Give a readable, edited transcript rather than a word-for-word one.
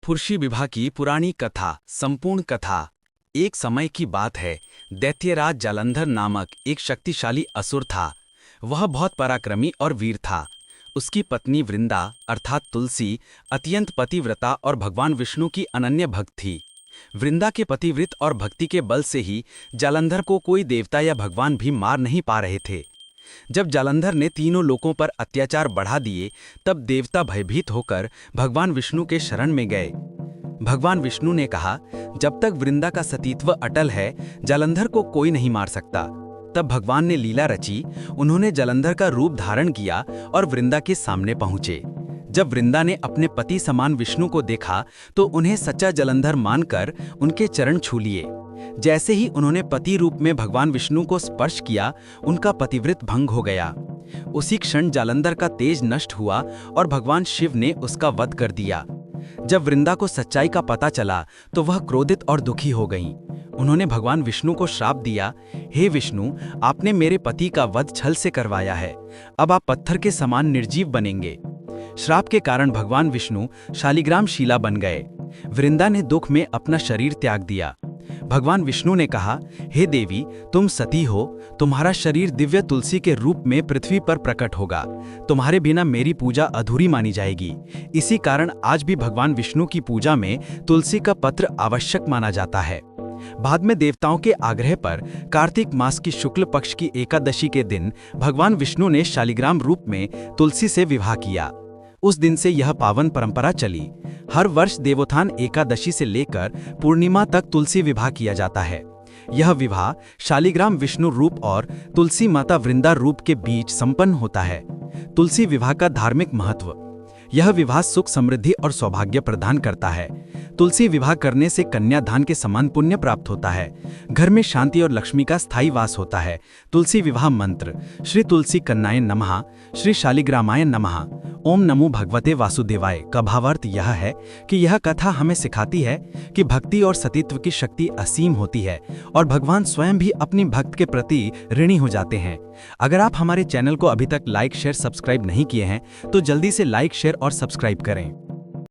फुर्शी विभा की पुरानी कथा। संपूर्ण कथा। एक समय की बात है। दैत्यराज जालंधर नामक एक शक्तिशाली असुर था। वह बहुत पराक्रमी और वीर था। उसकी पत्नी वृंदा अर्थात तुलसी अत्यंत पतिव्रता और भगवान विष्णु की अनन्य भक्त थी। वृंदा के पतिव्रत और भक्ति के बल से ही जालंधर को कोई देवता या भगवान भी मार नहीं पा रहे थे। जब जालंधर ने तीनों लोकों पर अत्याचार बढ़ा दिए, तब देवता भयभीत होकर भगवान विष्णु के शरण में गए। भगवान विष्णु ने कहा, जब तक वृंदा का सतीत्व अटल है, जालंधर को कोई नहीं मार सकता। तब भगवान ने लीला रची। उन्होंने जालंधर का रूप धारण किया और वृंदा के सामने पहुंचे। जब वृंदा ने अपने पति समान विष्णु को देखा, तो उन्हें सच्चा जालंधर मानकर उनके चरण छू लिए। जैसे ही उन्होंने पति रूप में भगवान विष्णु को स्पर्श किया, उनका पतिव्रत भंग हो गया। उसी क्षण जालंधर का तेज नष्ट हुआ और भगवान शिव ने उसका वध कर दिया। जब वृंदा को सच्चाई का पता चला, तो वह क्रोधित और दुखी हो गईं। उन्होंने भगवान विष्णु को श्राप दिया, हे विष्णु, आपने मेरे पति का वध छल से करवाया है। अब आप पत्थर के समान निर्जीव बनेंगे। श्राप के कारण भगवान विष्णु शालिग्राम शिला बन गए। वृंदा ने दुख में अपना शरीर त्याग दिया। भगवान विष्णु ने कहा, हे देवी, तुम सती हो, तुम्हारा शरीर दिव्य तुलसी के रूप में पृथ्वी पर प्रकट होगा। तुम्हारे बिना मेरी पूजा अधूरी मानी जाएगी। इसी कारण आज भी भगवान विष्णु की पूजा में तुलसी का पत्र आवश्यक माना जाता है। बाद में देवताओं के आग्रह पर कार्तिक मास की शुक्ल पक्ष की एकादशी के दिन भगवान विष्णु ने शालिग्राम रूप में तुलसी से विवाह किया। उस दिन से यह पावन परंपरा चली। हर वर्ष देवोत्थान एकादशी से लेकर पूर्णिमा तक तुलसी विवाह किया जाता है। यह विवाह शालिग्राम विष्णु रूप और तुलसी माता वृंदा रूप के बीच संपन्न होता है। तुलसी विवाह का धार्मिक महत्व। यह विवाह सुख, समृद्धि और सौभाग्य प्रदान करता है। तुलसी विवाह करने से कन्यादान के समान पुण्य प्राप्त होता है। घर में शांति और लक्ष्मी का स्थायी वास होता है। तुलसी विवाह मंत्र: श्री तुलसी कन्नाय नमः, श्री शालिग्रामाय नमः, ओम नमो भगवते वासुदेवाय। का भावार्थ यह है कि यह कथा हमें सिखाती है कि भक्ति और सतीत्व की शक्ति असीम होती है और भगवान स्वयं भी अपनी भक्त के प्रति ऋणी हो जाते हैं। अगर आप हमारे चैनल को अभी तक लाइक, शेयर, सब्सक्राइब नहीं किए हैं, तो जल्दी से लाइक, शेयर और सब्सक्राइब करें।